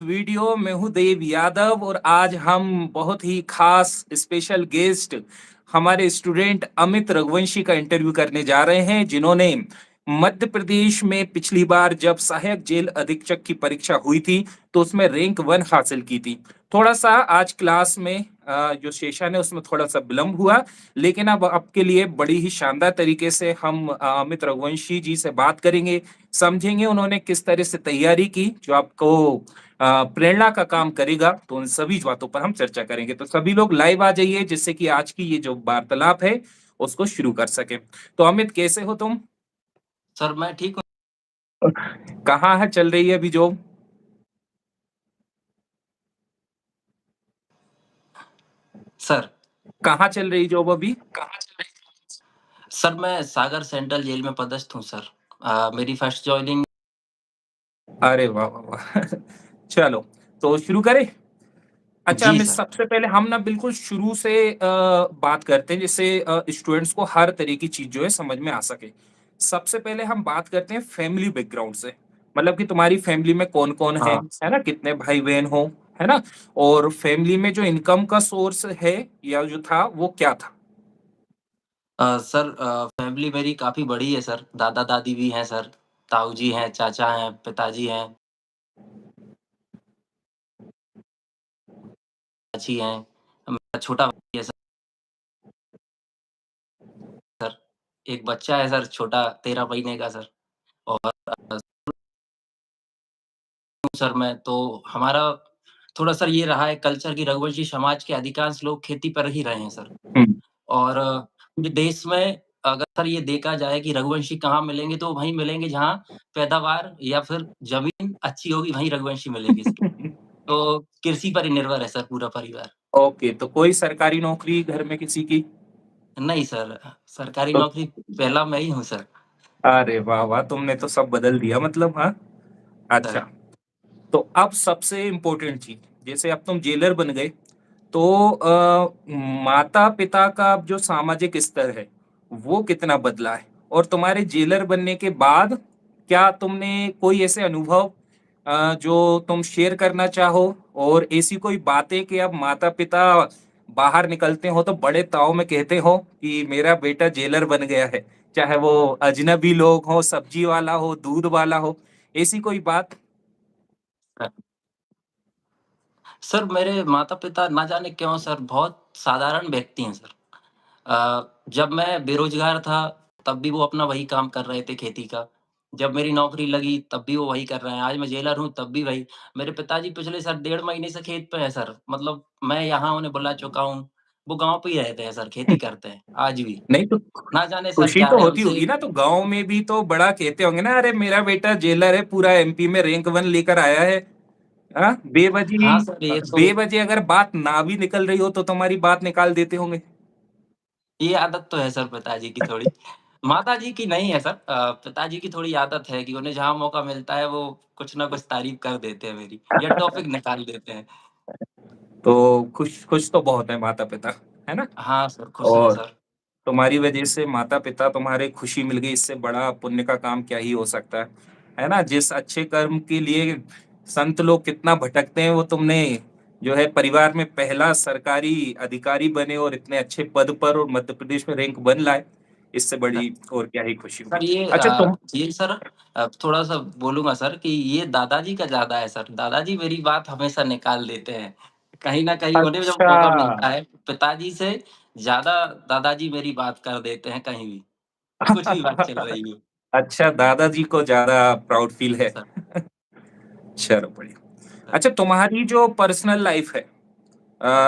Video में हूँ देव यादव और आज हम बहुत ही खास स्पेशल गेस्ट हमारे स्टूडेंट अमित रघुवंशी का इंटरव्यू करने जा रहे हैं जिन्होंने मध्य प्रदेश में पिछली बार जब सहायक जेल अधीक्षक की परीक्षा हुई थी तो उसमें रैंक 1 हासिल की थी। थोड़ा सा आज क्लास में जो सेशन है उसमें थोड़ा सा विलंब हुआ, लेकिन अब आपके लिए बड़ी ही शानदार तरीके से हम अमित रघुवंशी जी से बात करेंगे, समझेंगे उन्होंने किस तरह से तैयारी की जो आपको प्रेरणा का काम करेगा। तो उन सभी बातों पर हम चर्चा करेंगे। तो सभी लोग लाइव आ जाइए जिससे कि आज की ये जो वार्तालाप है उसको शुरू कर सके। तो अमित, कैसे हो तुम? सर मैं ठीक हूँ। कहाँ है चल रही है अभी जॉब? सर कहाँ चल रही जॉब अभी? सर मैं सागर सेंट्रल जेल में पदस्थ हूँ सर। मेरी फर्स्ट जॉइनिंग। अरे वाह वाह वाह चलो, तो शुरू करें। अच्छा जी अमित, सर। सबसे पहले हम ना बिल्कुल शुरू से बात करते हैं जिससे स्टूडेंट्स को हर तरह की चीज जो है समझ में आ सके। सबसे पहले हम बात करते हैं फैमिली बैकग्राउंड से, मतलब कि तुम्हारी फैमिली में कौन कौन हाँ। है ना, कितने भाई बहन हो, है ना? और फैमिली में जो इनकम का सोर्स है या जो था वो क्या था? सर फैमिली मेरी काफ़ी बड़ी है सर। दादा-दादी भी हैं सर, ताऊ जी हैं, चाचा हैं, पिताजी हैं, चाची हैं। मेरा छोटा भाई है सर। एक बच्चा है सर छोटा 13 महीने का सर। और सर मैं तो हमारा थोड़ा सर ये रहा है कल्चर कि रघुवंशी समाज के अधिकांश लोग खेती पर ही रहे हैं सर। हम्म। और पूरे देश में अगर सर ये देखा जाए कि रघुवंशी कहाँ मिलेंगे, तो वहीं मिलेंगे जहाँ पैदावार या फिर ज़मीन अच्छी होगी, वहीं रघुवंशी मिलेंगे सर। तो कृषि पर ही निर्भर है सर पूरा परिवार। ओके, तो कोई सरकारी नौकरी घर में किसी की? नहीं सर, सरकारी तो नौकरी पहला मैं ही हूँ सर। अरे वाह वाह, तुमने तो सब बदल दिया मतलब। हाँ, अच्छा। सर तो अब सबसे इम्पोर्टेंट चीज, जैसे अब तुम जेलर बन गए तो माता पिता का जो सामाजिक स्तर है वो कितना बदला है? और तुम्हारे जेलर बनने के बाद क्या तुमने कोई ऐसे अनुभव जो तुम शेयर करना चाहो, और ऐसी कोई बातें कि अब माता पिता बाहर निकलते हो तो बड़े ताव में कहते हो कि मेरा बेटा जेलर बन गया है, चाहे वो अजनबी लोग हो, सब्जी वाला हो, दूध वाला हो, ऐसी कोई बात? अ, सर मेरे माता-पिता ना जाने क्यों सर बहुत साधारण व्यक्ति हैं सर। जब मैं बेरोज़गार था, तब भी वो अपना वही काम कर रहे थे खेती का। जब मेरी नौकरी लगी, तब भी वो वही कर रहे हैं। आज मैं जेलर हूँ, तब भी वही। मेरे पिताजी पिछले सर 1.5 महीने से खेत पे हैं सर। मतलब मैं यहाँ उन्हें बुला चुका हूँ। वो गाँव पे ही रहते हैं सर, खेती करते हैं, आज भी। नहीं तो ना जाने सर खुशी क्या तो है होती उनसे। होगी ना, तो गांव में भी तो बड़ा कहते होंगे ना, अरे मेरा बेटा जेलर है, पूरा एमपी में रैंक 1 लेकर आया है। हाँ, हाँ सर, ये तो बेवजह अगर बात ना भी निकल रही हो तो तुम्हारी बात निकाल देते होंगे। ये आदत तो है सर पिताजी की थोड़ी। माताजी की नहीं है सर। पिताजी की थोड़ी आदत है कि उन्हें जहाँ मौका मिलता है, वो कुछ ना कुछ तारीफ़ कर देते हैं मेरी या टॉपिक निकाल देते हैं। तो खुश खुश तो बहुत है माता पिता, है ना? हाँ सर, खुश हैं और सर। तुम्हारी वजह से माता पिता तुम्हारे खुशी मिल गई, इससे बड़ा पुण्य का काम क्या ही हो सकता है ना? जिस अच्छे कर्म के लिए संत लोग कितना भटकते हैं, वो तुमने जो है परिवार में पहला सरकारी अधिकारी बने और इतने अच्छे पद पर और मध्य प्रदेश में रैंक 1 लाए, इससे बड़ी और क्या ही खुशी होगी। सर अच्छा तुम। ये सर थोड़ा-सा बोलूँगा सर कि ये दादाजी का ज़्यादा है सर। दादाजी मेरी बात हमेशा निकाल देते हैं। कहीं न कहीं उन्हें जब अच्छा। मौका मिलता है, पिताजी से ज़्यादा दादाजी मेरी बात कर देते हैं कहीं भी, कुछ भी बात चल रही हो। अच्छा, दादाजी को ज्यादा प्राउड फील है। सर चलो बढ़िया। सर अच्छा, तुम्हारी जो पर्सनल लाइफ है,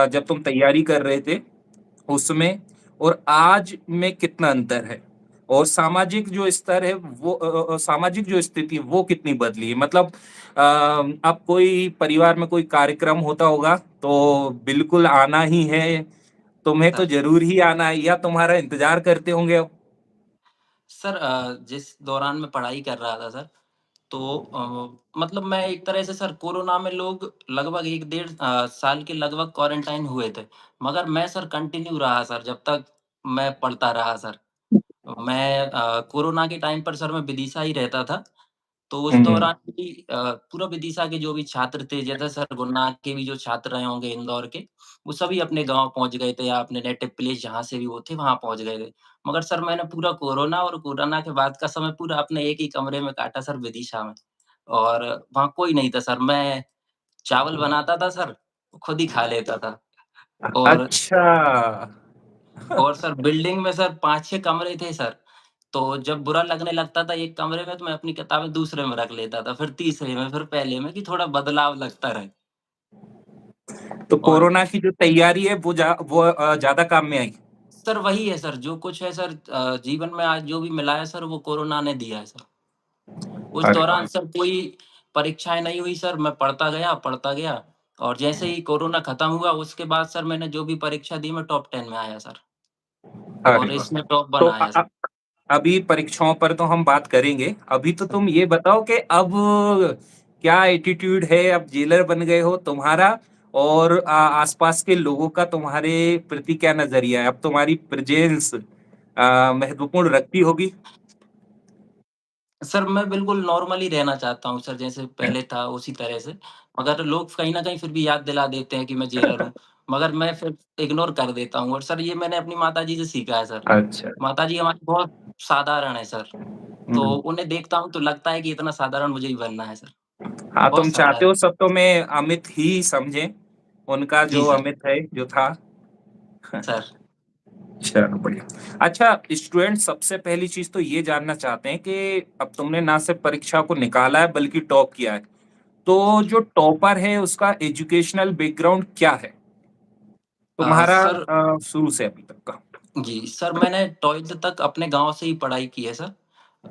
जब तुम तैयारी कर रहे थे उसमें और आज में कितना अंतर है? और सामाजिक जो स्तर है वो सामाजिक जो स्थिति है, वो कितनी बदली है? मतलब अब कोई परिवार में कोई कार्यक्रम होता होगा तो बिल्कुल आना ही है, तुम्हें तो सर जरूर ही आना है, या तुम्हारा इंतजार करते होंगे अब? सर जिस दौरान मैं पढ़ाई कर रहा था सर, तो मतलब मैं एक तरह से सर कोरोना में लोग लगभग 1 डेढ़ साल के लगभग क्वारंटाइन हुए थे। मगर मैं सर कंटिन्यू रहा सर जब तक मैं पढ़ता रहा सर। मैं कोरोना के टाइम पर सर मैं विदिशा ही रहता था। तो उस हम्म। दौरान भी पूरा विदिशा के जो भी छात्र थे, जैसे सर गुरुनानक के भी जो छात्र रहे होंगे इंदौर के, वो सभी अपने गाँव पहुँच गए थे या अपने नेटिव प्लेस जहाँ से भी वो थे, वहाँ पहुँच गए थे। मगर सर मैंने पूरा कोरोना और कोरोना के बाद का समय पूरा अपने एक ही कमरे में काटा सर विदिशा में। और वहाँ कोई नहीं था सर, मैं चावल बनाता था सर, खुद ही खा लेता था। और अच्छा। सर बिल्डिंग में सर 5-6 कमरे थे सर, तो जब बुरा लगने लगता था एक कमरे में तो मैं अपनी किताबें दूसरे में रख लेता था, फिर तीसरे में, फिर पहले में कि थोड़ा बदलाव लगता रहे। तो और कोरोना की जो तैयारी है वो ज्यादा काम में आई। सर वही है सर, जो कुछ है सर जीवन में आज जो भी मिला है सर वो कोरोना ने दिया है सर। उस अरे दौरान वाह। सर कोई परीक्षाएँ नहीं हुई सर, मैं पढ़ता गया और जैसे ही कोरोना खत्म हुआ उसके बाद सर मैंने जो भी परीक्षा दी मैं टॉप 10 में आया सर अरे और वाह। इसमें टॉप 1 तो आया सर। अभी परीक्षाओं पर तो हम बात करेंगे, अभी तो तुम ये बताओ कि अब क्या एटीट्यूड है, अब जेलर बन गए हो तुम्हारा, और आसपास के लोगों का तुम्हारे प्रति क्या नजरिया है? अब तुम्हारी प्रेजेंस महत्वपूर्ण रखती होगी। सर मैं बिल्कुल नॉर्मल ही रहना चाहता हूँ सर, जैसे पहले था उसी तरह से। मगर लोग कहीं न कहीं फिर भी याद दिला देते हैं कि मैं जेलर हूँ, मगर मैं फिर इग्नोर कर देता हूँ और सर ये मैंने अपनी माताजी से सीखा है सर। अच्छा। माताजी हमारी बहुत साधारण है सर, तो हम्म। उन्हें देखता हूँ तो लगता है कि इतना साधारण मुझे भी बनना है सर, हाँ, बहुत तुम चाहते साधारण। हो सब तो मैं अमित ही समझे, उनका जी जो सर, अमित है जो था। सर। चलो बढ़िया। अच्छा, स्टूडेंट सबसे पहली चीज तो ये जानना चाहते हैं कि अब तुमने ना सिर्फ परीक्षा को निकाला है बल्कि टॉप किया है, तो जो टॉपर है उसका एजुकेशनल बैकग्राउंड क्या है तुम्हारा, सर शुरू से अभी तक का? जी, सर मैंने 12th तक अपने गाँव से ही पढ़ाई की है सर।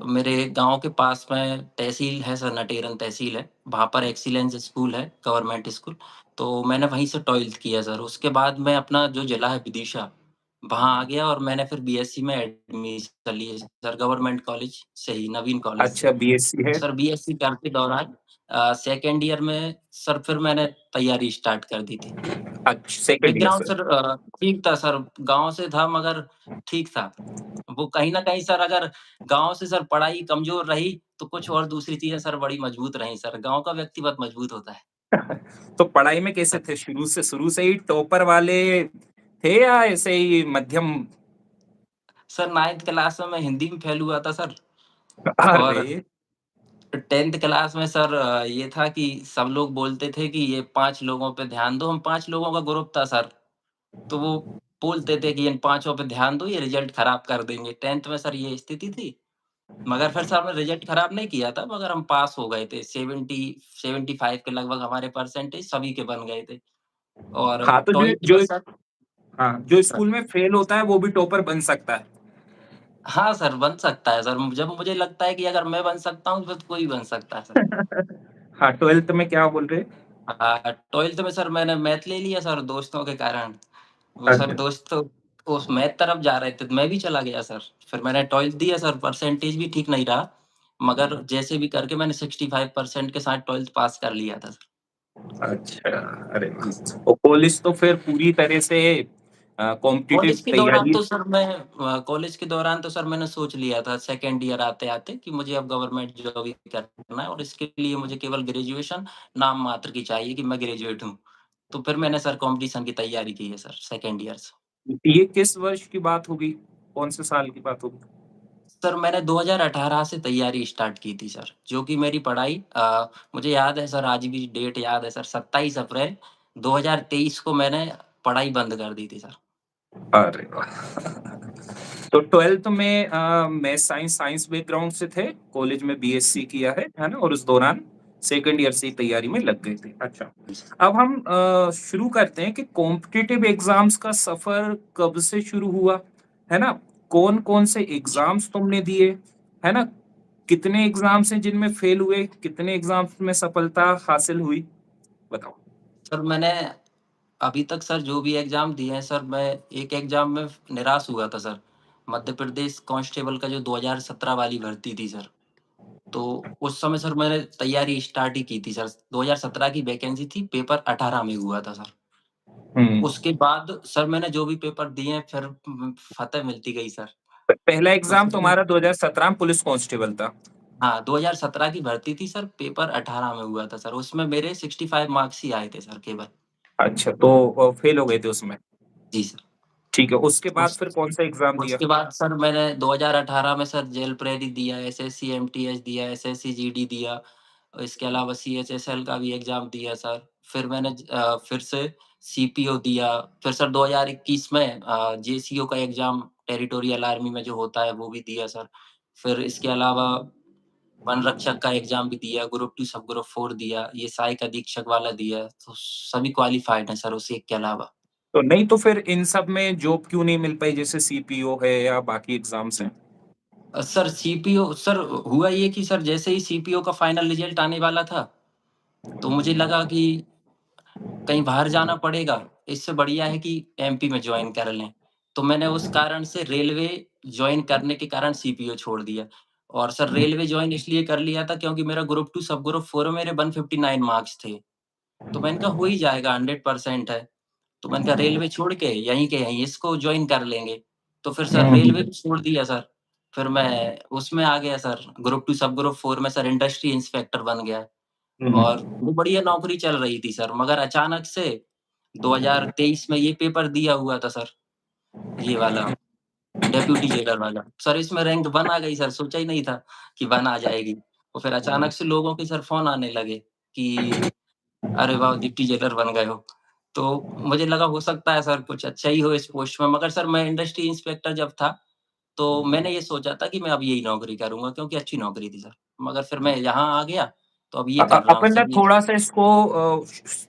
मेरे गाँव के पास में तहसील है सर, नटेरन तहसील है, वहाँ पर एक्सीलेंस स्कूल है, गवर्नमेंट स्कूल, तो मैंने वहीं से 12th किया सर। उसके बाद मैं अपना जो जिला है विदिशा, वहाँ आ गया और मैंने फिर बीएससी में एडमिशन लिए सर, गवर्नमेंट कॉलेज से ही, नवीन कॉलेज से। अच्छा, बीएससी है। सर बीएससी करते दौरान सेकंड ईयर में सर फिर मैंने तैयारी स्टार्ट कर दी थी। अच्छा, सेकंड ईयर बैकग्राउंड से। सर ठीक था सर, गाँव से था मगर ठीक था। वो कहीं न कहीं सर अगर गाँव से सर पढ़ाई कमज़ोर रही, तो कुछ और दूसरी चीज़ें सर बड़ी मजबूत रहीं सर। गाँव का व्यक्ति बहुत मजबूत होता है। तो पढ़ाई में कैसे थे, शुरू से ही टॉपर वाले थे या ऐसे ही मध्यम? सर 9th क्लास में मैं हिंदी में फेल हुआ था सर अरे। और 10th क्लास में सर ये था कि सब लोग बोलते थे कि ये 5 लोगों पे ध्यान दो। हम 5 लोगों का ग्रुप था सर, तो वो बोलते थे कि इन पाँचों पे ध्यान दो, ये रिज़ल्ट खराब कर देंगे। 10th में सर ये स्थिति थी। मगर फिर सर हमने रिज़ल्ट खराब नहीं किया था, मगर हम पास हो गए थे। 75 के लगभग हमारे परसेंटेज सभी के बन गए थे और हाँ, तो जो 12th में जो सर हाँ, जो सर स्कूल में फेल होता है वो भी टॉपर बन सकता है। हाँ सर, बन सकता है सर। जब मुझे लगता है कि अगर मैं बन सकता हूँ, फिर तो कोई बन सकता है सर। हाँ, 12th में क्या बोल रहे? 12th में सर मैंने मैथ ले लिया सर दोस्तों के कारण। वो सर अच्छा। दोस्त तो उस मैथ तरफ जा रहे थे, तो मैं भी चला गया सर। फिर मैंने 12th दिया सर, परसेंटेज भी ठीक नहीं रहा, मगर जैसे भी करके मैंने 65% के साथ 12th पास कर लिया था सर। अच्छा। अरे जी। वाह, और कॉलेज तो फिर पूरी तरह से कॉम्पिटिटिव तैयारी। कॉलेज के दौरान तो सर मैंने सोच लिया था सेकंड ईयर आते-आते कि मुझे अब गवर्नमेंट जॉब ही करना है और इसके लिए मुझे केवल ग्रेजुएशन नाम मात्र की चाहिए कि मैं ग्रेजुएट हूँ। तो फिर मैंने सर कॉम्पिटिशन की तैयारी की है सर सेकंड ईयर से। ये किस वर्ष की बात होगी, कौन से साल की बात होगी? सर मैंने 2018 से तैयारी स्टार्ट की थी सर, जो कि मेरी पढ़ाई मुझे याद है सर, आज भी डेट याद है सर, 27 अप्रैल 2023 को मैंने पढ़ाई बंद कर दी थी सर। अरे वाह। तो 12th में मैथ साइंस साइंस बैकग्राउंड से थे, कॉलेज में बीएससी किया है ना, और उस दौरान सेकंड ईयर से ही तैयारी में लग गए थे। अच्छा, अब हम शुरू करते हैं कि कॉम्पिटिटिव एग्जाम्स का सफर कब से शुरू हुआ, है ना? कौन-कौन से एग्जाम्स तुमने दिए, है ना? कितने एग्जाम्स हैं जिनमें फेल हुए, कितने एग्जाम्स में सफलता हासिल हुई? बताओ। सर मैंने अभी तक सर जो भी एग्ज़ाम दिए हैं सर, मैं एक एग्ज़ाम में निराश हुआ था सर। मध्य प्रदेश कांस्टेबल का जो 2017 वाली भर्ती थी सर, तो उस समय सर मैंने तैयारी स्टार्ट ही की थी सर। 2017 की वैकेंसी थी, पेपर 18 में हुआ था सर। हुँ। उसके बाद सर मैंने जो भी पेपर दिए हैं फिर फतह मिलती गई सर। पहला तो एग्जाम फिर तुम्हारा 2017 में पुलिस कांस्टेबल था। हाँ, 2017 की भर्ती थी सर, पेपर 18 में हुआ था सर, उसमें मेरे 65 मार्क्स ही आए थे सर केवल। अच्छा, तो फेल हो गए थे उसमें। जी सर। ठीक है, उसके बाद उस फिर कौन-सा एग्ज़ाम दिया? उसके बाद सर मैंने 2018 में सर जेल प्रेरी दिया, एसएससी एमटीएस दिया, एसएससी जीडी दिया। इसके अलावा सीएचएसएल का भी एग्ज़ाम दिया सर। फिर मैंने फिर से सीपीओ दिया। फिर सर 2021 में जेसीओ का एग्ज़ाम टेरिटोरियल आर्मी में जो होता है वो भी दिया सर। फिर इसके अलावा वन रक्षक का एग्ज़ाम भी दिया, ग्रुप 2 सब ग्रुप 4 दिया, ये सहायक अधीक्षक वाला दिया, तो सभी क्वालिफ़ाइड हैं सर उसी एक के अलावा। तो नहीं तो फिर इन सब में जॉब क्यों नहीं मिल पाई जैसे सीपीओ है या बाकी एग्ज़ाम्स हैं? सर सीपीओ सर हुआ ये कि सर जैसे ही सीपीओ का फाइनल रिज़ल्ट आने वाला था, तो मुझे लगा कि कहीं बाहर जाना पड़ेगा, इससे बढ़िया है कि एमपी में जॉइन कर लें। तो मैंने उस कारण से रेलवे जॉइन करने के कारण सीपीओ छोड़ दिया। और सर रेलवे जॉइन इसलिए कर लिया था क्योंकि मेरा ग्रुप 2 सब ग्रुप 4 में मेरे 159 मार्क्स थे। तो मैंने कहा हो ही जाएगा 100% है। तो मैंने कहा रेलवे छोड़ के यहीं के यहीं इसको जॉइन कर लेंगे। तो फिर सर हुँ, रेलवे हुँ। भी छोड़ दिया सर। फिर मैं उसमें आ गया सर, ग्रुप 2 सब ग्रुप 4 में सर इंडस्ट्री इंस्पेक्टर बन गया। हुँ, और हुँ। वो बढ़िया नौकरी चल रही थी सर, मगर अचानक से 2023 में ये पेपर दिया हुआ था सर, ये वाला डेप्यूटी जेलर वाला। सर इसमें रैंक 1 आ गई सर, सोचा ही नहीं था कि 1 आ जाएगी। और फिर अचानक से लोगों के सर फ़ोन आने लगे कि अरे वाह! डिप्टी जेलर बन गए हो। तो मुझे लगा हो सकता है सर कुछ अच्छा ही हो इस पोस्ट में, मगर सर मैं इंडस्ट्री इंस्पेक्टर जब था, तो मैंने ये सोचा था कि मैं अब यही नौकरी करूँगा क्योंकि अच्छी नौकरी थी सर। मगर फिर मैं यहाँ आ गया, तो अब ये कर रहा हूँ अपन ना सर ये। थोड़ा-सा इसको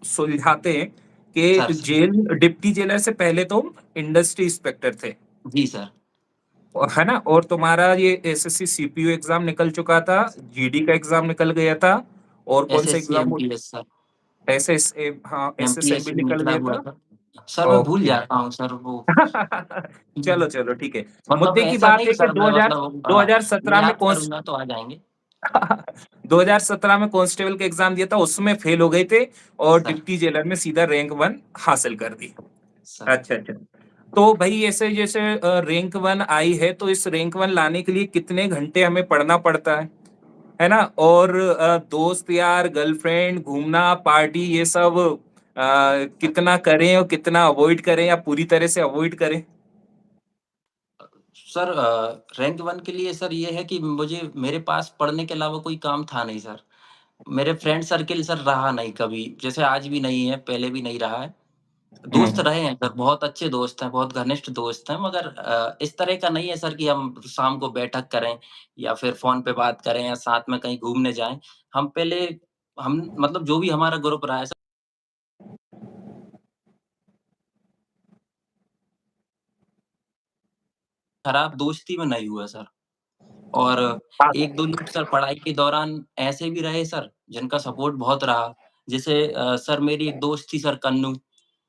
सुलझाते हैं सर, कि सर। जेल डिप्टी जेलर से पहले तुम इंडस्ट्री इंस्पेक्टर थे, जी सर। है ना? और तुम्हारा ये एसएससी सीपीयू एग्ज़ाम निकल चुका था, जीडी का एग्ज़ाम निकल गया था और कौन-सा एसएससी एग्ज़ाम वो एमटीएस सर, एसएसए हाँ, एसएसएल एमटीएस भी भी निकल निकला गया हुआ था। था। सर मैं भूल ओके। जाता हूँ सर वो। चलो, चलो ठीक है। मतलब मुद्दे की ऐसा बात नहीं है कि सर मैं मतलब 2017 में याद करूँगा तो आ जाएँगे। 2017 में कांस्टेबल का एग्ज़ाम दिया था, उसमें फेल हो गए थे और सर, डिप्टी जेलर में सीधा रैंक 1 हासिल कर दी। सर। अच्छा, अच्छा। तो भई ऐसे जैसे रैंक 1 आई है, तो इस रैंक 1 लाने के लिए कितने घंटे हमें पढ़ना पड़ता है ना? और दोस्त यार, गर्लफ्रेंड, घूमना, पार्टी ये सब कितना करें और कितना अवॉइड करें या पूरी तरह से अवॉइड करें? सर रैंक 1 के लिए सर ये है कि मुझे मेरे पास पढ़ने के अलावा कोई काम था नहीं सर। मेरे फ्रेंड सर्किल सर रहा नहीं कभी, जैसे आज भी नहीं है, पहले भी नहीं रहा है। दोस्त हुँ। रहे हैं सर, बहुत अच्छे दोस्त हैं, बहुत घनिष्ठ दोस्त हैं, मगर इस तरह का नहीं है सर कि हम शाम को बैठक करें या फिर फ़ोन पे बात करें या साथ में कहीं घूमने जाएँ। हम पहले हम मतलब जो भी हमारा ग्रुप रहा है सर, खराब दोस्ती में नहीं हुआ सर। और हाँ। 1-2 लोग सर पढ़ाई के दौरान ऐसे भी रहे सर, जिनका सपोर्ट बहुत रहा। जैसे सर मेरी एक दोस्त थी सर कन्नू,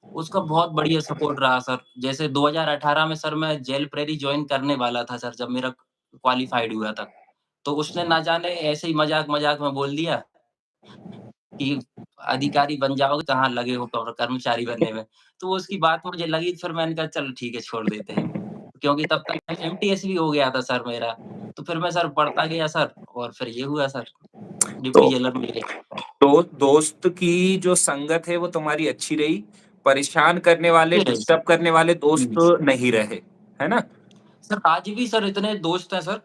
उसका बहुत बढ़िया सपोर्ट रहा सर। जैसे 2018 में सर मैं जेल प्रेरी जॉइन करने वाला था सर, जब मेरा क्वालिफ़ाइड हुआ था। तो उसने ना जाने ऐसे ही मज़ाक-मज़ाक में बोल दिया कि अधिकारी बन जाओगे, कहाँ लगे हो कर्मचारी बनने में। तो वो उसकी बात मुझे लगी, फिर मैंने कहा चलो ठीक है छोड़ देते हैं। क्योंकि तब तक एमटीएस भी हो गया था सर मेरा। तो फिर मैं सर पढ़ता गया सर और फिर ये हुआ सर, डिप्टी तो जेलर मिल गए। दोस्त की जो संगत है वो तुम्हारी अच्छी रही, परेशान करने वाले, ये रही सर। डिस्टर्ब करने वाले दोस्त हुँ। नहीं रहे, है ना? सर आज भी सर इतने दोस्त हैं सर,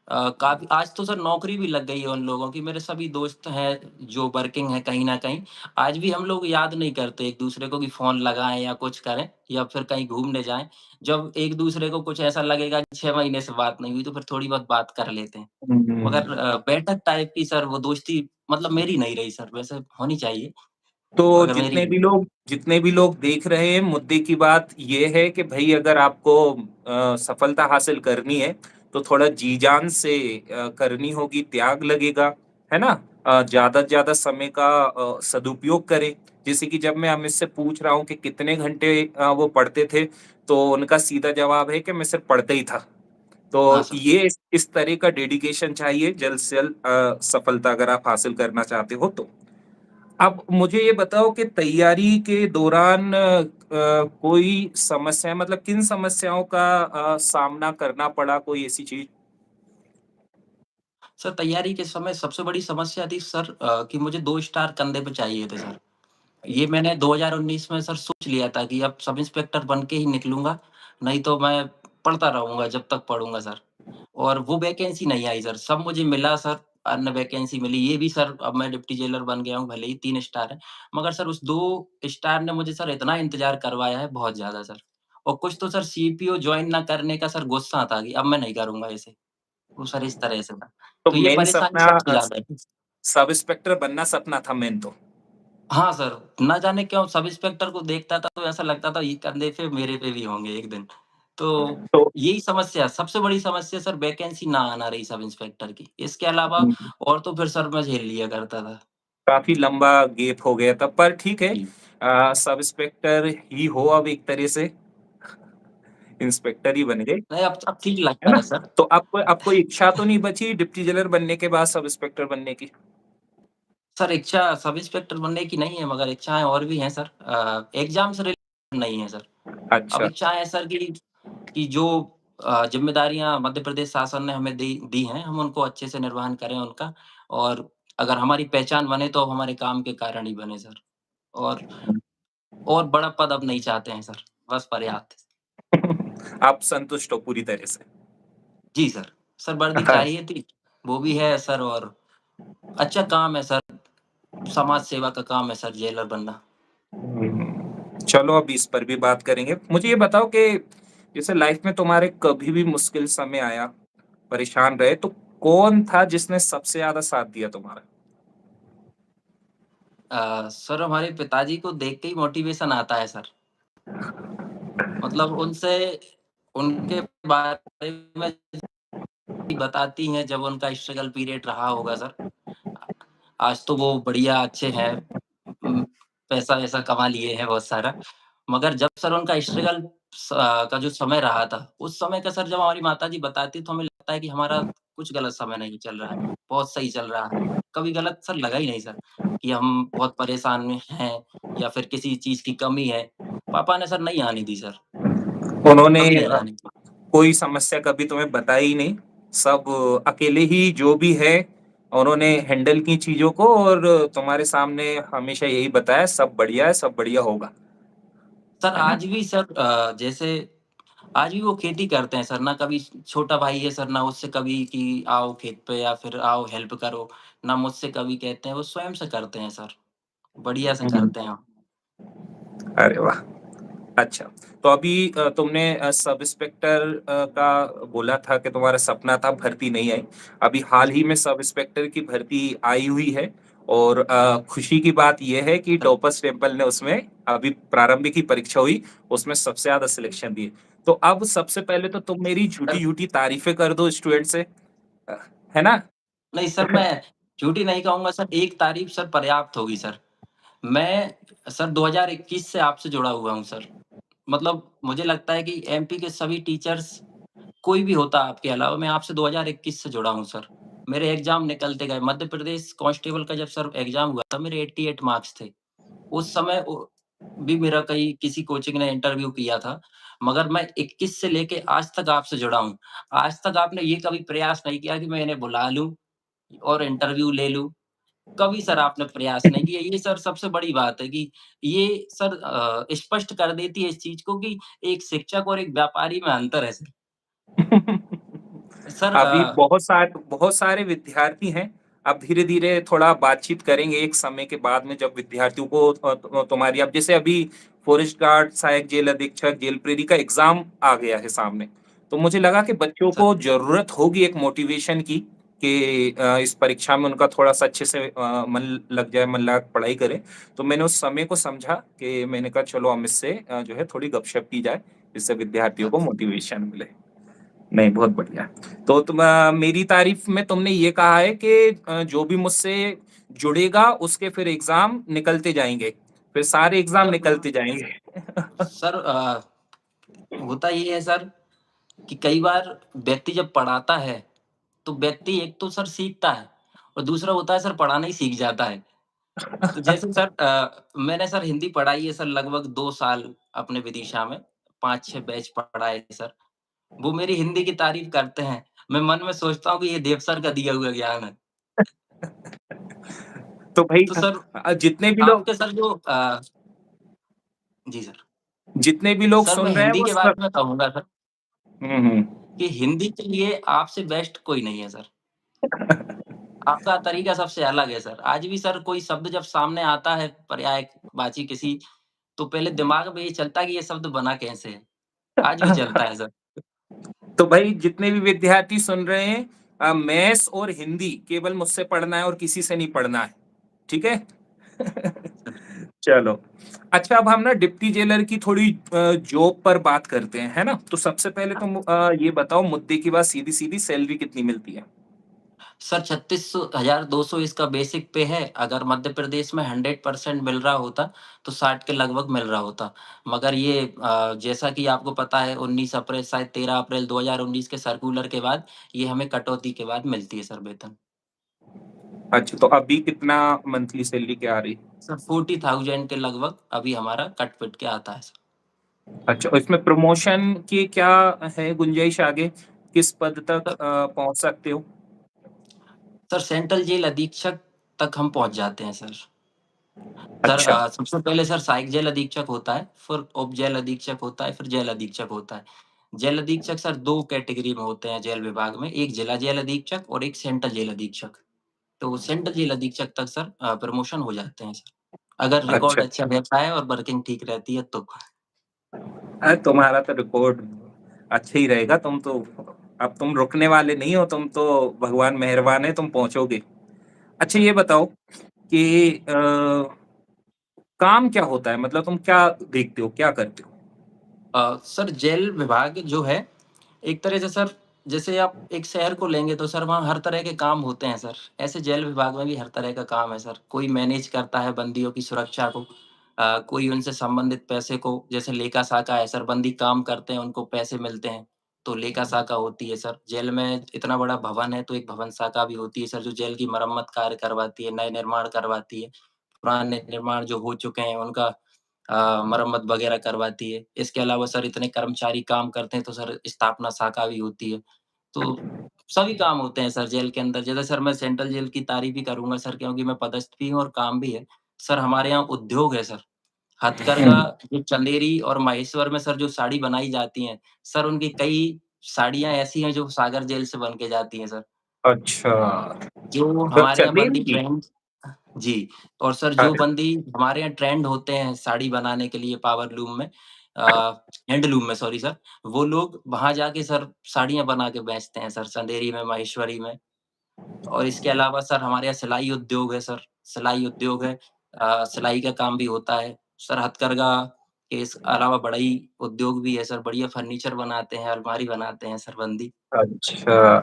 काफ़ी आज तो सर नौकरी भी लग गई है उन लोगों की। मेरे सभी दोस्त हैं जो वर्किंग हैं कहीं न कहीं। आज भी हम लोग याद नहीं करते एक-दूसरे को कि फ़ोन लगाएँ या कुछ करें या फिर कहीं घूमने जाएँ। जब एक-दूसरे को कुछ ऐसा लगेगा कि 6 महीने से बात नहीं हुई तो फिर थोड़ी बहुत बात कर लेते हैं। मगर हुँ। बैठक टाइप की सर वो दोस्ती मतलब मेरी नहीं रही सर, वैसे होनी चाहिए तो मगर मेरी नहीं। जितने भी लोग देख रहे हैं, मुद्दे की बात ये है कि भई अगर आपको सफलता हासिल करनी है, तो थोड़ा जी-जान से करनी होगी, त्याग लगेगा, है ना? ज़्यादा से ज़्यादा समय का सदुपयोग करें। जैसे कि जब मैं अमित से पूछ रहा हूँ कि कितने घंटे वो पढ़ते थे, तो उनका सीधा जवाब है कि मैं सिर्फ़ पढ़ता ही था। हाँ तो सर। ये इस तरह का डेडिकेशन चाहिए जल्द से जल्द सफलता अगर आप हासिल करना चाहते हो तो। अब मुझे ये बताओ कि तैयारी के दौरान कोई समस्या मतलब किन समस्याओं का सामना करना पड़ा कोई ऐसी चीज़? सर तैयारी के समय सबसे बड़ी समस्या थी सर कि मुझे 2 स्टार कंधे पे चाहिए थे सर। ये मैंने 2019 में सर सोच लिया था कि अब सब इंस्पेक्टर बन के ही निकलूँगा, नहीं तो मैं पढ़ता रहूँगा जब तक पढ़ूँगा सर। और वो वैकेंसी नहीं आई सर, सब मुझे मिला सर, अन्य वैकेंसी मिली, ये भी सर अब मैं डिप्टी जेलर बन गया हूँ, भले ही 3 स्टार है। मगर सर उस 2 स्टार ने मुझे सर इतना इंतज़ार करवाया है, बहुत ज़्यादा सर। और कुछ तो सर सीपीओ जॉइन ना करने का सर गुस्सा था कि अब मैं नहीं करूँगा इसे। वो सर इस तरह से था। तो तो ये मेन परेशानी सपना सबसे ज़्यादा है। सब इंस्पेक्टर बनना सपना था मेन तो। हाँ सर, ना जाने क्यों सब इंस्पेक्टर को देखता था तो ऐसा लगता था ये कंधे पे मेरे पे भी होंगे एक दिन। तो तो यही समस्या सबसे बड़ी समस्या सर वैकेंसी ना आना रही सब इंस्पेक्टर की। इसके अलावा और तो फिर सर मैं झेल लिया करता था। काफ़ी लंबा गैप हो गया था, पर ठीक है। जी। सब इंस्पेक्टर ही हो अब एक तरह से, इंस्पेक्टर ही बन गए, नहीं अब ठीक है लगता ना? है सर। तो अब कोई इच्छा तो नहीं बची डिप्टी जेलर बनने के बाद सब इंस्पेक्टर बनने की? सर इच्छा सब इंस्पेक्टर बनने की नहीं है मगर इच्छाएँ और भी हैं सर। एग्ज़ाम से रिलेटेड नहीं है सर। अब अच्छा। इच्छाएँ हैं सर कि जो ज़िम्मेदारियाँ मध्य प्रदेश शासन ने हमें दी दी हैं, हम उनको अच्छे से निर्वहन करें उनका और अगर हमारी पहचान बने तो हमारे काम के कारण ही बने सर। और और बड़ा पद अब नहीं चाहते हैं सर, बस पर्याप्त है। आप संतुष्ट हो पूरी तरह से। जी सर, सर वर्दी हाँ। चाहिए थी, वो भी है सर और अच्छा काम है सर, समाज सेवा का काम है सर जेलर बनना। चलो अब इस पर भी बात करेंगे। मुझे ये बताओ कि जैसे लाइफ में तुम्हारे कभी भी मुश्किल समय आया, परेशान रहे, तो कौन था जिसने सबसे ज़्यादा साथ दिया तुम्हारा? सर हमारे पिताजी को देख के ही मोटिवेशन आता है सर। मतलब उनसे उनके बारे में बताती हैं जब उनका स्ट्रगल पीरियड रहा होगा सर। आज तो वो बढ़िया अच्छे हैं, उम, पैसा-वैसा कमा लिए हैं बहुत सारा। मगर जब सर उनका स्ट्रगल का जो समय रहा था, उस समय का सर जब हमारी माताजी बताती तो हमें लगता है कि हमारा कुछ गलत समय नहीं चल रहा है, बहुत सही चल रहा है। कभी गलत सर लगा ही नहीं सर, कि हम बहुत परेशान में हैं या फिर किसी चीज़ की कमी है। पापा ने सर नहीं आने दी सर, उन्होंने कभी नहीं आने दी। कोई समस्या कभी तुम्हें बताई ही नहीं, सब अकेले ही जो भी है उन्होंने हैंडल की चीज़ों को, और तुम्हारे सामने हमेशा यही बताया सब बढ़िया है, सब बढ़िया होगा, सर है ना? आज भी सर जैसे आज भी वो खेती करते हैं सर, ना कभी छोटा भाई है सर, ना उससे कभी कि आओ खेत पे या फिर आओ हेल्प करो, ना मुझसे कभी कहते हैं, वो स्वयं से करते हैं सर, बढ़िया से हुँ। करते हैं। अरे वाह! अच्छा, तो अभी तुमने सब इंस्पेक्टर का बोला था कि तुम्हारा सपना था, भर्ती नहीं आई। अभी हाल जी, ही में सब इंस्पेक्टर की भर्ती आई हुई है, और खुशी की बात ये है कि सर टॉपर्स टेम्पल ने उसमें अभी प्रारंभिक ही परीक्षा हुई, उसमें सबसे ज़्यादा सिलेक्शन दिए। तो अब सबसे पहले तो तुम मेरी सर झूठी-झूठी तारीफ़ें कर दो स्टूडेंट से, अ, है ना? नहीं सर मैं झूठी नहीं कहूँगा सर, एक तारीफ़ सर पर्याप्त होगी सर। मैं सर 2021 से आपसे जुड़ा हुआ हूँ सर। मतलब मुझे लगता है कि एमपी के सभी टीचर्स कोई भी होता आपके अलावा मैं आपसे 2021 से जुड़ा हूँ सर। मेरे एग्ज़ाम निकलते गए, मध्य प्रदेश कांस्टेबल का जब सर एग्ज़ाम हुआ था मेरे 88 मार्क्स थे। उस समय भी मेरा कहीं किसी कोचिंग ने इंटरव्यू किया था, मगर मैं 21 से लेके आज तक आपसे जुड़ा हूँ। आज तक आपने ये कभी प्रयास नहीं किया कि मैं इन्हें बुला लूँ और इंटरव्यू ले लूँ। कभी सर आपने प्रयास नहीं किया। ये सर सबसे बड़ी बात है कि ये सर स्पष्ट कर देती है इस चीज़ को कि एक शिक्षक और एक व्यापारी में अंतर है सर। सर अभी बहुत सारे विद्यार्थी हैं। अब धीरे-धीरे थोड़ा बातचीत करेंगे एक समय के बाद में, जब विद्यार्थियों को तुम्हारी, अब जैसे अभी फॉरेस्ट गार्ड, सहायक जेल अधीक्षक, जेल प्रेरी का एग्ज़ाम आ गया है सामने। तो मुझे लगा कि बच्चों सर को ज़रूरत होगी एक मोटिवेशन की, कि इस परीक्षा में उनका थोड़ा-सा अच्छे से मन लग जाए, मन लगा के पढ़ाई करें। तो मैंने उस समय को समझा कि मैंने कहा चलो हम इससे जो है थोड़ी गपशप की जाए, जिससे विद्यार्थियों को अच्छा। मोटिवेशन मिले। नहीं, बहुत बढ़िया। तो मेरी तारीफ़ में तुमने ये कहा है कि जो भी मुझसे जुड़ेगा उसके फिर एग्ज़ाम निकलते जाएँगे, फिर सारे एग्ज़ाम सर निकलते जाएँगे। सर होता ये है सर कि कई बार व्यक्ति जब पढ़ाता है, तो व्यक्ति एक तो सर सीखता है और दूसरा होता है सर पढ़ाना ही सीख जाता है। तो जैसे सर मैंने सर हिंदी पढ़ाई है सर लगभग 2 साल अपने विदिशा में, 5-6 बैच पढ़ाए सर। वो मेरी हिंदी की तारीफ़ करते हैं, मैं मन में सोचता हूँ कि ये देव सर का दिया हुआ ज्ञान है। तो भाई तो सर जितने भी लोग आपके सर जो जी सर। जितने भी लोग सर मैं सुन रहे हैं हिंदी वो के सब। बारे में कहूँगा सर हम्म। कि हिंदी के लिए आपसे बेस्ट कोई नहीं है सर। आपका तरीका सबसे अलग है सर। आज भी सर कोई शब्द जब सामने आता है पर्यायवाची किसी, तो पहले दिमाग में ये चलता है कि ये शब्द बना कैसे है? आज भी चलता है सर। तो भाई जितने भी विद्यार्थी सुन रहे हैं, मैथ्स और हिंदी केवल मुझसे पढ़ना है और किसी से नहीं पढ़ना है, ठीक है? चलो। अच्छा, अब हम ना डिप्टी जेलर की थोड़ी जॉब पर बात करते हैं, है ना? तो सबसे पहले तुम ये बताओ, मुद्दे की बात सीधी सीधी, सैलरी कितनी मिलती है? सर 36,200 इसका बेसिक पे है। अगर मध्य प्रदेश में 100% मिल रहा होता, तो 60 के लगभग मिल रहा होता। मगर ये जैसा कि आपको पता है 19 अप्रैल शायद 13 अप्रैल 2019 के सर्कुलर के बाद, ये हमें कटौती के बाद मिलती है सर वेतन। अच्छा, तो अभी कितना मंथली सैलरी क्या आ रही? सर 40,000 के लगभग अभी हमारा कट-पिट के आता है सर। अच्छा, और इसमें प्रमोशन की क्या है गुंजाइश आगे? किस पद तक सर पहुँच सकते हो? सर सेंट्रल जेल अधीक्षक तक हम पहुँच जाते हैं सर। सर अच्छा। सबसे पहले सर सहायक जेल अधीक्षक होता है, फिर उप जेल अधीक्षक होता है, फिर जेल अधीक्षक होता है। जेल अधीक्षक सर 2 कैटेगरी में होते हैं जेल विभाग में, एक जिला जेल अधीक्षक और एक सेंट्रल जेल अधीक्षक। तो सेंट्रल जेल अधीक्षक तक सर प्रमोशन हो जाते हैं सर, अगर रिकॉर्ड अच्छा, अच्छा अच्छा। रहता है और वर्किंग ठीक रहती है तो। तुम्हारा तो रिकॉर्ड अच्छा ही रहेगा। तुम तो अब तुम रुकने वाले नहीं हो, तुम तो भगवान मेहरबान है, तुम पहुँचोगे। अच्छा, सर ये बताओ कि काम क्या होता है? मतलब तुम क्या देखते हो, क्या करते हो? सर जेल विभाग जो है, एक तरह से सर जैसे आप एक शहर को लेंगे तो सर वहाँ हर तरह के काम होते हैं सर। ऐसे जेल विभाग में भी हर तरह का काम है सर। कोई मैनेज करता है बंदियों की सुरक्षा को, कोई उनसे संबंधित पैसे को, जैसे लेखा शाखा है सर, बंदी काम करते हैं उनको पैसे मिलते हैं, तो लेखा शाखा होती है सर। जेल में इतना बड़ा भवन है तो एक भवन शाखा भी होती है सर, जो जेल की मरम्मत कार्य करवाती है, नए निर्माण करवाती है। पुराने निर्माण जो हो चुके हैं उनका मरम्मत वगैरह करवाती है। इसके अलावा सर इतने कर्मचारी काम करते हैं तो सर स्थापना शाखा भी होती है। तो सभी काम होते हैं सर जेल के अंदर। जैसे सर मैं सेंट्रल जेल की तारीफ़ ही करूँगा सर, क्योंकि मैं पदस्थ भी हूँ और काम भी है। सर हमारे यहाँ उद्योग है सर। हथकरघा हुँ। जो चंदेरी और माहेश्वर में सर जो साड़ी बनाई जाती हैं, सर उनकी कई साड़ियाँ ऐसी हैं जो सागर जेल से बन के जाती हैं सर। अच्छा, जो तो हमारे यहाँ चंदेरी बंदी की? ट्रेंड जी, और सर जो अरे! बंदी हमारे यहाँ ट्रेंड होते हैं साड़ी बनाने के लिए पावरलूम में, हैंडलूम में सॉरी सर, वो लोग वहाँ जाके सर साड़ियाँ बना के बेचते हैं सर, चंदेरी में, माहेश्वरी में। और इसके अलावा सर हमारे यहाँ सिलाई उद्योग है सर, सिलाई उद्योग है, सिलाई का काम भी होता है। सर हथकरघा के इस अलावा बढ़ई उद्योग भी है सर, बढ़िया फर्नीचर बनाते हैं, अलमारी बनाते हैं सर बंदी। अच्छा,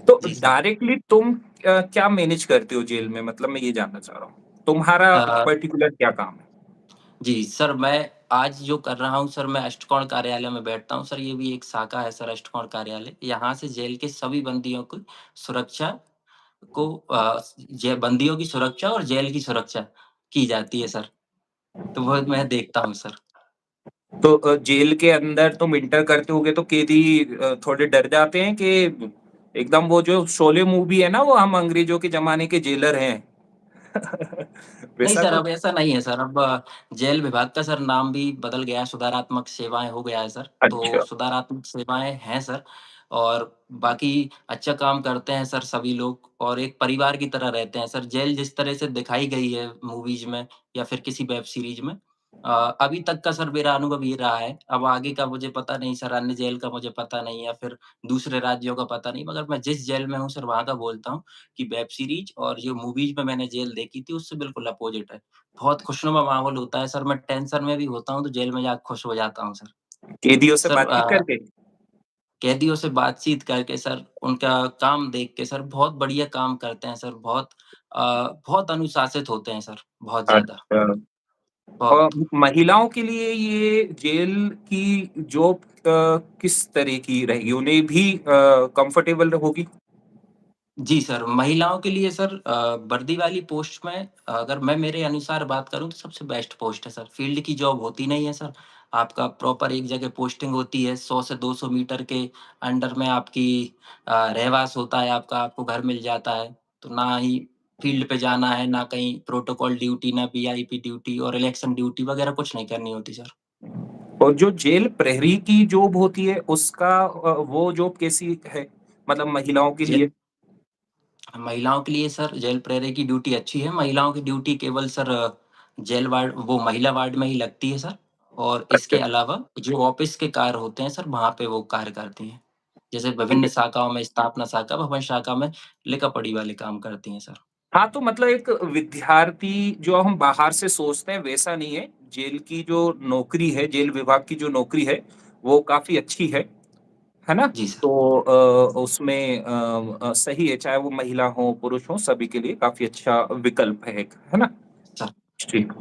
तो जी सर। डायरेक्टली तुम क्या मैनेज करते हो जेल में? मतलब मैं ये जानना चाह रहा हूँ। तुम्हारा अ पर्टिकुलर क्या काम है? जी, सर मैं आज जो कर रहा हूँ सर, मैं अष्टकोण कार्यालय में बैठता हूँ सर, ये भी एक शाखा है सर अष्टकोण कार्यालय। यहाँ से जेल के सभी बंदियों की सुरक्षा को जे बंदियों की सुरक्षा और जेल की सुरक्षा की जाती है सर, तो वो मैं देखता हूँ सर। तो जेल के अंदर तुम इंटर करते होगे तो कैदी थोड़े डर जाते हैं कि एकदम वो जो शोले मूवी है ना, वो हम अंग्रेजों के ज़माने के जेलर हैं। नहीं वैसा सर, अब कुछ? ऐसा नहीं है सर, अब जेल विभाग का सर नाम भी बदल गया है, सुधारात्मक सेवाएँ हो गया है सर। तो अच्छा। सुधारात्मक सेवाएँ हैं सर, और बाकी अच्छा काम करते हैं सर सभी लोग और एक परिवार की तरह रहते हैं सर। जेल जिस तरह से दिखाई गई है मूवीज़ में या फिर किसी वेब सीरीज़ में, अभी तक का सर मेरा अनुभव ये रहा है। अब आगे का मुझे पता नहीं सर, अन्य जेल का मुझे पता नहीं या फिर दूसरे राज्यों का पता नहीं, मगर मैं जिस जेल में हूँ सर वहाँ का बोलता हूँ कि वेब सीरीज़ और जो मूवीज़ में मैंने जेल देखी थी उससे बिल्कुल अपोज़िट है। बहुत खुशनुमा माहौल होता है सर, मैं टेंशन में भी होता हूँ तो जेल में जाके खुश हो जाता हूँ सर। कैदियों से सर बातचीत करके? कैदियों से बातचीत करके सर, उनका काम देख के सर, बहुत बढ़िया काम करते हैं सर, बहुत अनुशासित होते हैं सर, बहुत ज़्यादा, अच्छा। बहुत। महिलाओं के लिए ये जेल की जॉब किस तरह की रहेगी? उन्हें भी कंफर्टेबल होगी? जी सर, महिलाओं के लिए सर वर्दी वाली पोस्ट में अगर मैं मेरे अनुसार बात करूँ तो सबसे बेस्ट पोस्ट है सर। फ़ील्ड की जॉब होती नहीं है सर। आपका प्रॉपर एक जगह पोस्टिंग होती है, 100 से 200 मीटर के अंडर में आपकी रहवास होता है आपका, आपको घर मिल जाता है। तो ना ही फ़ील्ड पे जाना है, ना कहीं प्रोटोकॉल ड्यूटी, ना वीआईपी ड्यूटी और इलेक्शन ड्यूटी वगैरह कुछ नहीं करनी होती सर। और जो जेल प्रहरी की जॉब होती है उसका वो जॉब कैसी है, मतलब महिलाओं के लिए? जेल महिलाओं के लिए सर जेल प्रहरी की ड्यूटी अच्छी है। महिलाओं की ड्यूटी केवल सर जेल वार्ड वो महिला वार्ड में ही लगती है सर। और अच्छा। इसके अलावा जो ऑफ़िस के कार्य होते हैं सर, वहाँ पे वो कार्य करती हैं। जैसे विभिन्न शाखाओं में स्थापना शाखा, भवन शाखा में लिखा-पढ़ी वाले काम करती हैं सर। हाँ, तो मतलब एक विद्यार्थी जो हम बाहर से सोचते हैं वैसा नहीं है। जेल की जो नौकरी है, जेल विभाग की जो नौकरी है, वो काफ़ी अच्छी है ना? जी सर। तो उसमें सही है, चाहे वो महिला हो, पुरुष हो, सभी के लिए काफ़ी अच्छा विकल्प है एक, है ना? सर ठीक।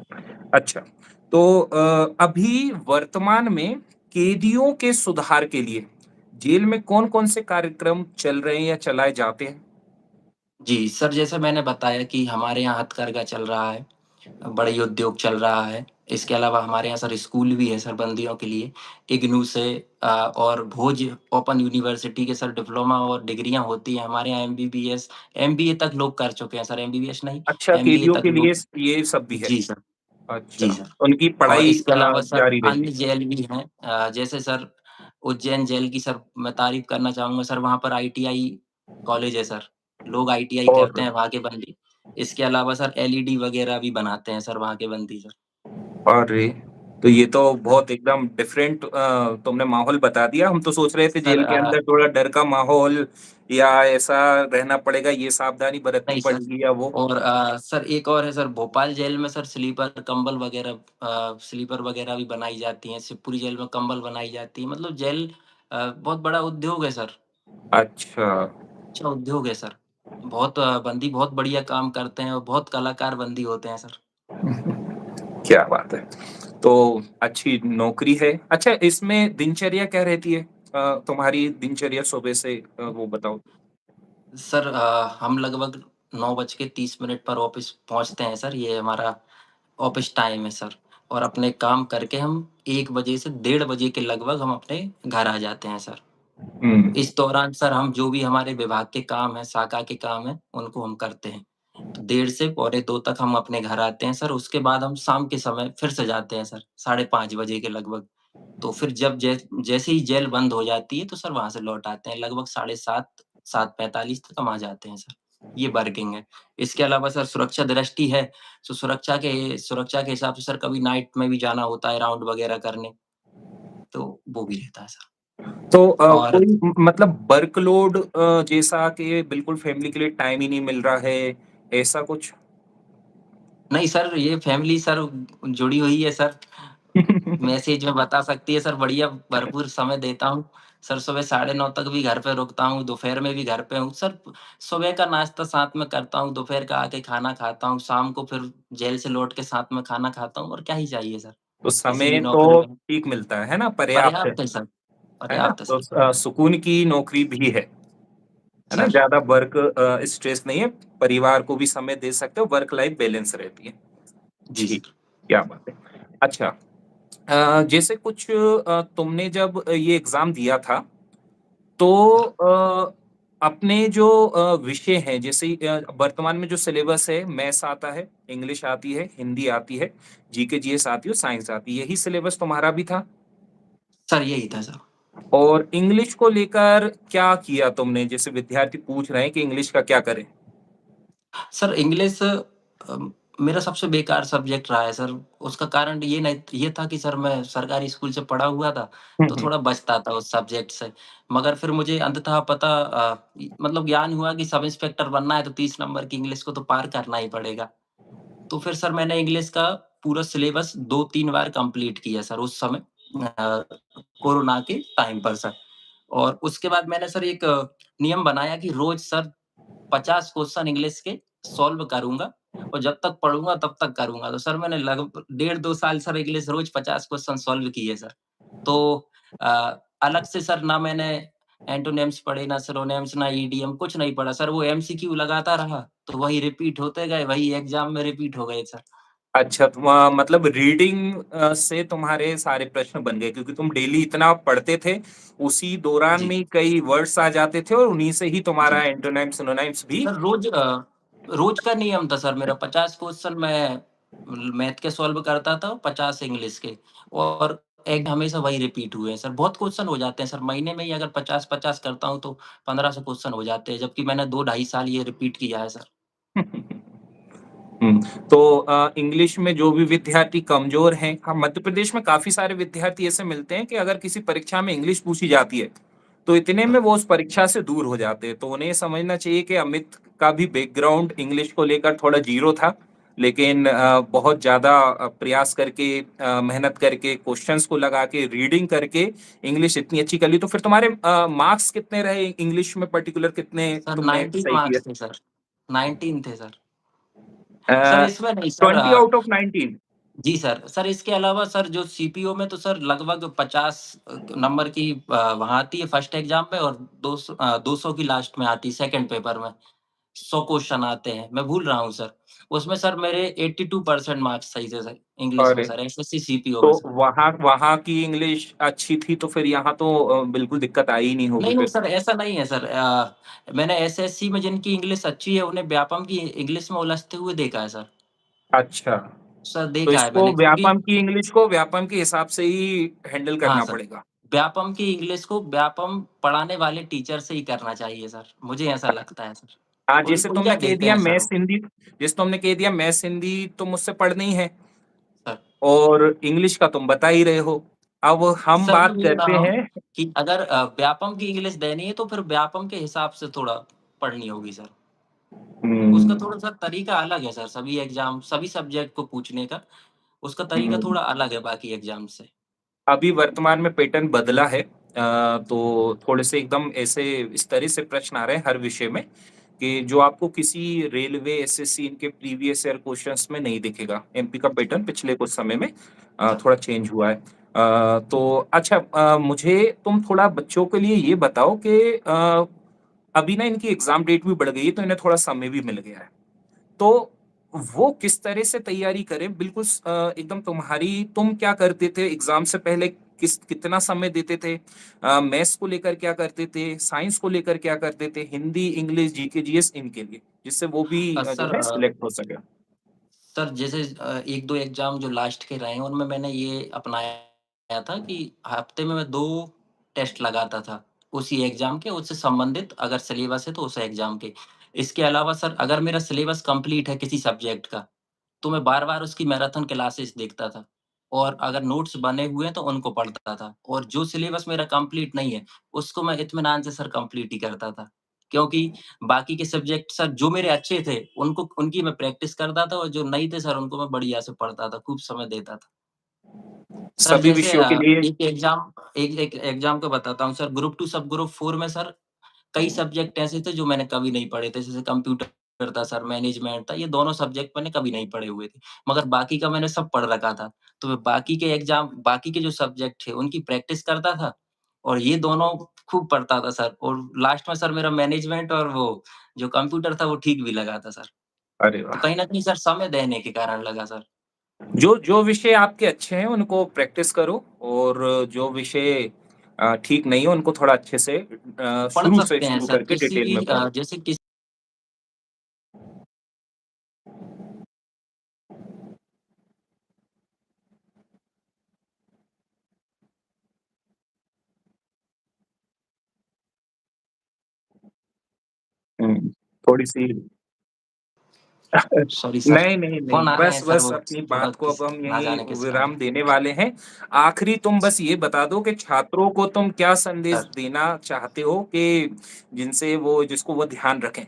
अच्छा, तो अभी वर्तमान में कैदियों के सुधार के लिए जेल में कौन-कौन से कार्यक्रम चल रहे हैं या चलाए जाते हैं? जी, सर जैसे मैंने बताया कि हमारे यहाँ हथकरघा चल रहा है। बढ़ई उद्योग चल रहा है। इसके अलावा हमारे यहाँ सर स्कूल भी है सर बंदियों के लिए। इग्नू से और भोज ओपन यूनिवर्सिटी के सर डिप्लोमा और डिग्रियाँ होती हैं। हमारे यहाँ एमबीबीएस, एमबीए तक लोग कर चुके हैं सर, एमबीबीएस नहीं, अच्छा, एमबीए कैदियों तक के लिए लोग। ये सब भी है। जी सर, जी अच्छा, सर। उनकी और पढ़ाई इसके अलावा सर जारी रहती अन्य है। जेल भी हैं जैसे सर उज्जैन जेल की सर मैं तारीफ़ करना चाहूँगा सर, वहाँ पर आईटीआई कॉलेज है सर। लोग आईटीआई करते और हैं वहाँ के बंदी। इसके अलावा सर एलईडी वगैरह भी बनाते हैं सर वहाँ के बंदी सर। अरे! तो ये तो बहुत एकदम डिफरेंट तुमने माहौल बता दिया। हम तो सोच रहे थे सर जेल के अंदर थोड़ा डर का माहौल या ऐसा रहना पड़ेगा, ये सावधानी बरतनी नहीं सर। पड़ेगी या वो। और सर एक और है सर भोपाल जेल में सर स्लीपर कंबल वगैरह स्लीपर वगैरह भी बनाई जाती हैं। शिवपुरी जेल में कंबल बनाई जाती है। मतलब जेल बहुत बड़ा उद्योग है सर। अच्छा। अच्छा उद्योग है सर। बहुत बंदी बहुत बढ़िया काम करते हैं और बहुत कलाकार बंदी होते हैं सर। क्या बात है! तो अच्छी नौकरी है। अच्छा, इसमें दिनचर्या क्या रहती है? तुम्हारी दिनचर्या सुबह से वो बताओ? सर हम लगभग 9:30 पर ऑफ़िस पहुँचते हैं सर, ये हमारा ऑफ़िस टाइम है सर। और अपने काम करके हम 1 बजे से 1:30 के लगभग हम अपने घर आ जाते हैं सर। हुँ। इस दौरान सर हम जो भी हमारे विभाग के काम हैं, शाखा के काम हैं, उनको हम करते हैं। तो 1:30 से पौने 2 तक हम अपने घर आते हैं सर, उसके बाद हम शाम के समय फिर से जाते हैं सर, 5:30 बजे के लगभग। तो फिर जब जैसे ही जेल बंद हो जाती है, तो सर वहाँ से लौट आते हैं, लगभग 7:30 7:45 तक हम आ जाते हैं सर। ये वर्किंग है। इसके अलावा सर सुरक्षा दृष्टि है, तो सुरक्षा के हिसाब से सर कभी नाइट में भी जाना होता है राउंड वगैरह करने, तो वो भी रहता है सर। तो और कोई मतलब वर्कलोड जैसा कि बिल्कुल फैमिली के लिए टाइम ही नहीं मिल रहा है, ऐसा कुछ? नहीं सर, ये फैमिली सर जुड़ी हुई है सर। मैसेज में बता सकती है सर, बढ़िया भरपूर समय देता हूँ। सर सुबह 9:30 तक भी घर पे रुकता हूँ, दोपहर में भी घर पे हूँ। सर सुबह का नाश्ता साथ में करता हूँ, दोपहर का आके खाना खाता हूँ, शाम को फिर जेल से लौट के साथ में खाना खाता हूँ और क्या ही चाहिए सर, तो किसी भी समय नौकरी तो में। ठीक मिलता है ना? पर्याप्त पर्याप्त है सर, है ना? पर्याप्त है तो सर। सुकून की नौकरी भी है ना? सर, ज़्यादा वर्क स्ट्रेस नहीं है, परिवार को भी समय दे सकते हो, वर्क लाइफ बैलेंस रहती है। जी ठीक, सर। क्या बात है। अच्छा, जैसे कुछ तुमने जब ये एग्ज़ाम दिया था, तो सर, अपने जो विषय हैं, जैसे वर्तमान में जो सिलेबस है, मैथ्स आता है, इंग्लिश आती है, हिंदी आती है, जीके, जीएस आती है और साइंस आती है, यही सिलेबस तुम्हारा भी था? सर यही था सर। और इंग्लिश को लेकर क्या किया तुमने? जैसे विद्यार्थी पूछ रहे हैं कि इंग्लिश का क्या करें? सर इंग्लिश मेरा सबसे बेकार सब्जेक्ट रहा है सर। उसका कारण ये था कि सर मैं सरकारी स्कूल से पढ़ा हुआ था, हुँ, तो हुँ। थोड़ा बचता था उस सब्जेक्ट से। मगर फिर मुझे अंततः पता मतलब ज्ञान हुआ कि सब इंस्पेक्टर बनना है तो 30 नंबर की इंग्लिश को तो पार करना ही पड़ेगा। तो फिर सर मैंने इंग्लिश का पूरा सिलेबस 2-3 बार कंप्लीट किया सर उस समय कोरोना के टाइम पर सर। और उसके बाद मैंने सर एक नियम बनाया कि रोज़ सर 50 क्वेश्चन इंग्लिश के सॉल्व करूँगा और जब तक पढ़ूँगा तब तक करूँगा। तो सर मैंने लगभग डेढ़ 2 साल सर इंग्लिश रोज़ 50 क्वेश्चन सॉल्व किए सर। तो अलग से सर ना मैंने एंटोनिम्स पढ़े, ना सिनोनिम्स, ना ईडीएम, कुछ नहीं पढ़ा सर। वो एमसीक्यू लगाता रहा, तो वही रिपीट होते गए, वही एग्ज़ाम में रिपीट हो गए सर। अच्छा, मतलब रीडिंग से तुम्हारे सारे प्रश्न बन गए क्योंकि तुम डेली इतना पढ़ते थे, उसी दौरान जी, में कई वर्ड्स आ जाते थे और उन्हीं से ही तुम्हारा जी। एंटोनिम, सिनोनिम्स भी। सर रोज़ का नियम था सर मेरा। 50 क्वेश्चन मैं मैथ के सॉल्व करता था, 50 इंग्लिश के, और एक हमेशा वही रिपीट हुए हैं सर। बहुत क्वेश्चन हो जाते हैं सर, महीने में ही अगर 50-50 करता हूँ तो 1500 क्वेश्चन हो जाते हैं, जबकि मैंने 2 ढाई साल ये रिपीट किया है सर। हुँ, तो इंग्लिश में जो भी विद्यार्थी कमज़ोर हैं, हाँ, मध्य प्रदेश में काफ़ी सारे विद्यार्थी ऐसे मिलते हैं कि अगर किसी परीक्षा में इंग्लिश पूछी जाती है, तो इतने में सर, वो उस परीक्षा से दूर हो जाते हैं। तो उन्हें ये समझना चाहिए कि अमित का भी बैकग्राउंड इंग्लिश को लेकर थोड़ा ज़ीरो था, लेकिन बहुत ज़्यादा प्रयास करके, मेहनत करके, क्वेश्चंस को लगा के, रीडिंग करके इंग्लिश इतनी अच्छी कर ली। तो फिर तुम्हारे मार्क्स कितने रहे इंग्लिश में, पर्टिकुलर कितने सर तुमने 19 सही किए? मार्क्स थे सर, 19 थे सर। अ, सर इसमें नहीं सर 20 आउट ऑफ 19। जी सर। सर इसके अलावा सर जो सीपीओ में तो सर लगभग 50 नंबर की वहाँ आती है फर्स्ट एग्ज़ाम में, और 200 की लास्ट में आती है सेकंड पेपर में। 100 क्वेश्चन आते हैं, मैं भूल रहा हूँ सर। उसमें सर मेरे 82% मार्क्स सही थे सर, इंग्लिश में अरे! सर, एसएससी सीपीओ तो में सर। वहाँ वहाँ की इंग्लिश अच्छी थी तो फिर यहाँ तो बिल्कुल दिक्कत आई ही नहीं होगी नहीं, नहीं फिर। सर, ऐसा नहीं है सर। मैंने एसएससी में जिनकी इंग्लिश अच्छी है, उन्हें व्यापम की इंग्लिश में उलझते हुए देखा है सर। अच्छा, सर तो देखा है इसको मैंने, क्योंकि व्यापम की इंग्लिश को व्यापम के हिसाब से ही हैंडल हाँ करना सर, पड़ेगा। व्यापम की इंग्लिश को व्यापम पढ़ाने वाले टीचर से ही करना चाहिए सर, मुझे ऐसा लगता है सर। हाँ, उन जैसे उनका तुमने कह देखते दिया हैं सर मैथ्स वो। हिंदी, जैसे तुमने कह दिया मैथ्स हिंदी तो मुझसे पढ़नी है सर और इंग्लिश का तुम बता ही रहे हो। अब हम सर मैं बात बोल करते रहा हूँ हैं। कि अगर व्यापम की इंग्लिश देनी है तो फिर व्यापम के हिसाब से थोड़ा पढ़नी होगी सर। उसका हुँ, थोड़ा-सा तरीका अलग है सर, सभी सब्जेक्ट को पूछने का, उसका तरीका हुँ। थोड़ा अलग है बाकी एग्ज़ाम से। अभी वर्तमान में पैटर्न बदला है, तो थोड़े से एकदम ऐसे इस तरह से प्रश्न आ रहे हैं हर विषय में कि जो आपको किसी रेलवे, एसएससी इनके प्रीवियस ईयर क्वेश्चंस में नहीं दिखेगा। एमपी का पैटर्न पिछले कुछ समय में सर थोड़ा चेंज हुआ है। तो अच्छा, मुझे तुम थोड़ा बच्चों के लिए ये बताओ कि अभी ना इनकी एग्ज़ाम डेट भी बढ़ गई है तो इन्हें थोड़ा समय भी मिल गया है। तो वो किस तरह से तैयारी करें? बिल्कुल एकदम तुम क्या करते थे एग्ज़ाम से पहले, कितना समय देते थे? मैथ्स को लेकर क्या करते थे? साइंस को लेकर क्या करते थे? हिंदी, इंग्लिश, जीके, जीएस इनके लिए, जिससे वो भी जो सर है सिलेक्ट हो सके? सर जैसे 1-2 एग्ज़ाम जो लास्ट के रहे हैं, उनमें मैंने ये अपनाया था कि हफ़्ते में मैं 2 टेस्ट लगाता था, उसी एग्ज़ाम के, उससे संबंधित अगर सिलेबस है तो उस एग्ज़ाम के। इसके अलावा सर अगर मेरा सिलेबस कंप्लीट है किसी सब्जेक्ट का, तो मैं बार-बार उसकी मैराथन क्लासेस देखता था, और अगर नोट्स बने हुए हैं तो उनको पढ़ता था, और जो सिलेबस मेरा कंप्लीट नहीं है, उसको मैं इत्मीनान से सर कंप्लीट ही करता था। क्योंकि बाकी के सब्जेक्ट सर जो मेरे अच्छे थे, उनकी मैं प्रैक्टिस करता था, और जो नहीं थे सर उनको मैं बढ़िया से पढ़ता था, खूब समय देता था। सर सभी जैसे विषयों के लिए। एक एग्ज़ाम का बताता हूँ सर, ग्रुप 2 सब ग्रुप 4 में सर कई सब्जेक्ट ऐसे थे जो मैंने कभी नहीं पढ़े थे, जैसे कंप्यूटर था सर, मैनेजमेंट था, ये दोनों सब्जेक्ट मैंने कभी नहीं पढ़े हुए थे। मगर बाकी का मैंने सब पढ़ रखा था। तो मैं बाकी के जो सब्जेक्ट थे, उनकी प्रैक्टिस करता था, और ये दोनों खूब पढ़ता था सर, और लास्ट में सर मेरा मैनेजमेंट और वो जो कंप्यूटर था, वो ठीक भी लगा था सर। अरे तो वाह! कहीं न कहीं सर समय देने के कारण लगा सर। जो जो विषय आपके अच्छे हैं उनको प्रैक्टिस करो और जो विषय ठीक नहीं है उनको थोड़ा अच्छे से पढ़ शुरू से सकते हैं शुरू सर, करके डिटेल में पढ़ो। जैसे किस हुँ, थोड़ी-सी। सॉरी सर, नहीं, नहीं, नहीं, फ़ोन आ रहे हैं बस सर, बस वो अपनी थोड़ा बात को अब हम ना यहीं जाने किस कारण। विराम देने वाले हैं। आखिरी तुम बस ये बता दो कि छात्रों को तुम क्या संदेश सर देना चाहते हो कि जिसको वो ध्यान रखें?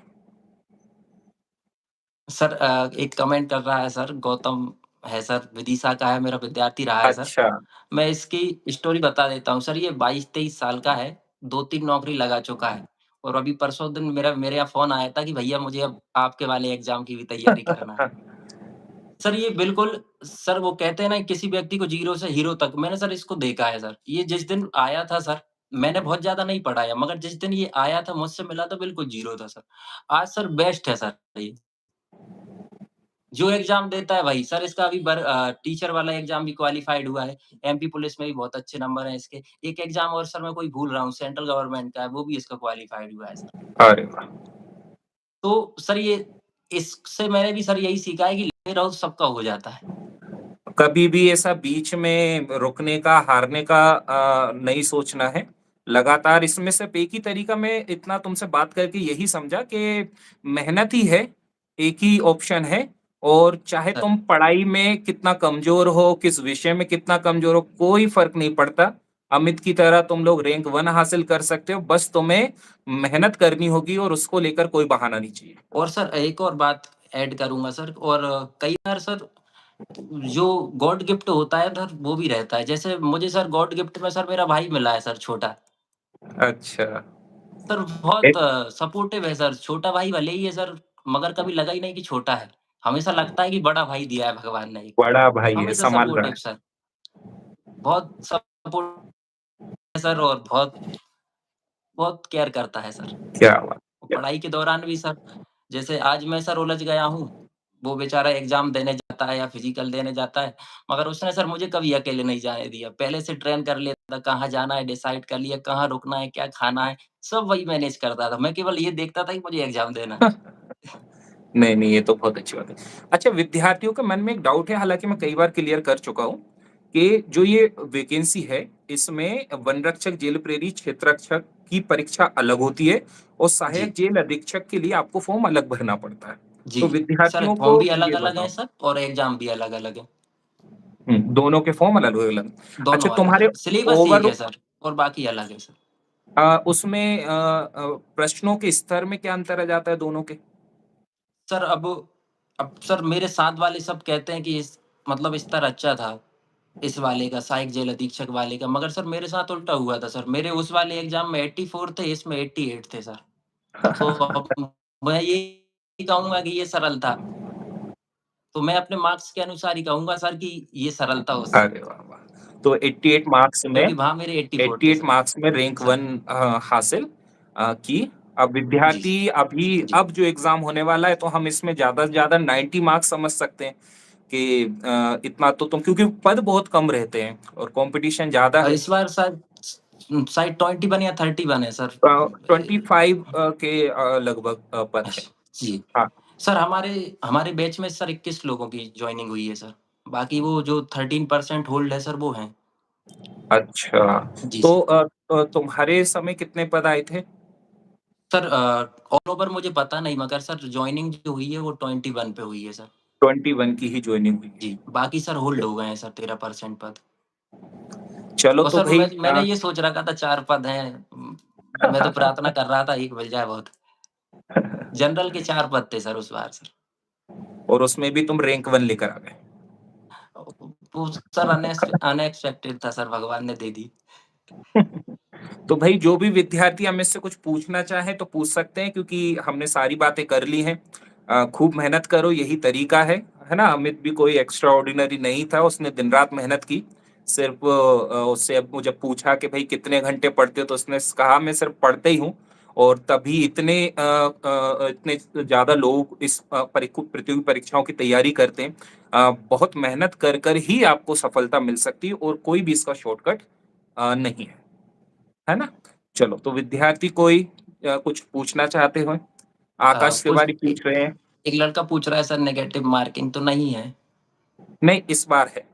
सर एक कमेंट कर रहा है सर, गौतम है सर, विदिशा का है, मेरा विद्यार्थी रहा है सर। अच्छा। मैं इसकी स्टोरी बता देता हूँ सर, ये 22-23 साल का है, 2-3 नौकरी लगा चुका है, और अभी परसों दिन मेरे यहाँ फ़ोन आया था कि भैया मुझे अब आपके वाले एग्ज़ाम की भी तैयारी करना है। सर ये बिल्कुल सर वो कहते हैं ना किसी व्यक्ति को ज़ीरो से हीरो तक, मैंने सर इसको देखा है सर। ये जिस दिन आया था सर, मैंने बहुत ज़्यादा नहीं पढ़ाया, मगर जिस दिन ये आया था मुझसे मिला तो बिल्कुल ज़ीरो था सर। आज सर बेस्ट है सर ये। जो एग्ज़ाम देता है वही सर इसका अभी टीचर वाला एग्ज़ाम भी क्वालिफ़ाइड हुआ है। एमपी पुलिस में भी बहुत अच्छे नंबर हैं इसके। एक एग्ज़ाम और सर मैं कोई भूल रहा हूँ सेंट्रल गवर्नमेंट का है, वो भी इसका क्वालिफ़ाइड हुआ है सर। अरे वाह! तो सर ये इससे मैंने भी सर यही सीखा है कि लगे रहो सबका हो जाता है। कभी भी ऐसा बीच में रुकने का, हारने का नहीं सोचना है। लगातार इसमें सिर्फ़ एक ही तरीका मैं इतना तुमसे बात करके यही समझा कि मेहनत ही है, एक ही ऑप्शन है और चाहे सर तुम पढ़ाई में कितना कमज़ोर हो, किस विषय में कितना कमज़ोर हो, कोई फ़र्क नहीं पड़ता। अमित की तरह तुम लोग रैंक 1 हासिल कर सकते हो, बस तुम्हें मेहनत करनी होगी और उसको लेकर कोई बहाना नहीं चाहिए। और सर एक और बात ऐड करूँगा सर और कई बार सर जो गॉड गिफ्ट होता है सर वो भी रहता है। जैसे मुझे सर गॉड गिफ्ट में सर मेरा भाई मिला है सर छोटा। अच्छा। सर बहुत सपोर्टिव है सर, छोटा भाई भले ही है सर, मगर कभी लगा ही नहीं कि छोटा है। हमेशा लगता है कि बड़ा भाई दिया है भगवान ने एक। बड़ा भाई है, हमेशा संभाल रहा सपोर्टिव है। सर, बहुत सपोर्ट है सर और बहुत बहुत केयर करता है सर। क्या बात! क्या पढ़ाई के दौरान भी सर, जैसे आज मैं सर उलझ गया हूँ, वो बेचारा एग्ज़ाम देने जाता है या फिज़िकल देने जाता है, मगर उसने सर मुझे कभी अकेले नहीं जाने दिया। पहले से ट्रेन कर लेता था, कहाँ जाना है डिसाइड कर लिया, कहाँ रुकना है, क्या खाना है, सब वही मैनेज करता था। मैं केवल ये देखता था कि मुझे एग्ज़ाम देना है। नहीं, नहीं, ये तो बहुत अच्छी बात है। अच्छा विद्यार्थियों के मन में एक डाउट है, हालाँकि मैं कई बार क्लियर कर चुका हूँ, कि जो ये वैकेंसी है, इसमें वन रक्षक, जेल प्रहरी, क्षेत्ररक्षक की परीक्षा अलग होती है और सहायक जी, जेल अधीक्षक के लिए आपको फॉर्म अलग भरना पड़ता है। जी। तो सर विद्यार्थियों फॉर्म को भी ये अलग-अलग हैं बताओ। सर और एग्ज़ाम भी अलग-अलग हैं, दोनों के फॉर्म अलग-अलग। अच्छा दोनों तुम्हारे अलग-अलग। सिलेबस एक ओवर है सर और बाकी अलग है सर। उसमें प्रश्नों के स्तर में क्या अंतर आ जाता है दोनों के? सर अब सर मेरे साथ वाले सब कहते हैं कि इस मतलब स्तर अच्छा था। इस वाले का सहायक जेल अधीक्षक वाले का, मगर सर मेरे साथ उल्टा हुआ था सर। मेरे उस वाले एग्ज़ाम में 84 थे, इसमें 88 थे सर। तो अब मैं यही कहूँगा कि ये सरल था। तो मैं अपने मार्क्स के अनुसार ही कहूँगा सर कि ये सरल था उससे, अरे वाह, वाह! तो 88 मार्क्स में क्योंकि वहाँ मेरे 84 थे 88 सर। मार्क्स में रैंक सर 1 हासिल की। अब जी, विद्यार्थी अभी जी। अब जो एग्ज़ाम होने वाला है तो हम इसमें ज़्यादा से ज़्यादा 90 मार्क्स समझ सकते हैं कि इतना तो तुम क्योंकि पद बहुत कम रहते हैं और कॉम्पिटिशन ज़्यादा है। इस बार शायद 21 या 31 है सर। 25 के लगभग पद हैं। जी। हाँ, सर हमारे हमारे बैच में सर 21 लोगों की जॉइनिंग हुई है सर। बाकी वो जो 13% होल्ड है सर वो हैं। अच्छा। जी तो सर। तुम्हारे समय कितने पद आए थे? सर ऑल ओवर मुझे पता नहीं, मगर सर जॉइनिंग जो हुई है वो 21 पे हुई है सर। 21 की ही जॉइनिंग हुई जी, है। बाकी सर होल्ड हो गए हैं सर 13% पद। चलो और तो सर भई मैंने ये सोच रखा था 4 पद हैं। मैं तो प्रार्थना कर रहा था 1 मिल जाए बहुत। जनरल के 4 पद थे सर उस बार सर। और उसमें भी तुम रैंक 1 लेकर आ गए। वो सर अनएक्सपेक्टेड था सर, भगवान ने दे दी। तो भाई जो भी विद्यार्थी हमें से कुछ पूछना चाहे तो पूछ सकते हैं क्योंकि हमने सारी बातें कर ली हैं। खूब मेहनत करो यही तरीका है ना? अमित भी कोई एक्स्ट्रा ऑर्डिनरी नहीं था, उसने दिन रात मेहनत की। सिर्फ उससे अब मुझे पूछा कि भाई कितने घंटे पढ़ते हो तो उसने कहा मैं सिर्फ पढ़ते ही हूँ और तभी इतने ज़्यादा लोग इस प्रतियोगी परीक्षाओं की तैयारी करते हैं। बहुत मेहनत कर कर ही आपको सफलता मिल सकती है और कोई भी इसका शॉर्टकट नहीं है ना? चलो तो विद्यार्थी कोई कुछ पूछना चाहते हो? आकाश कुछ तिवारी पूछ रहे हैं। एक लड़का पूछ रहा है सर नेगेटिव मार्किंग तो नहीं है? नहीं इस बार है,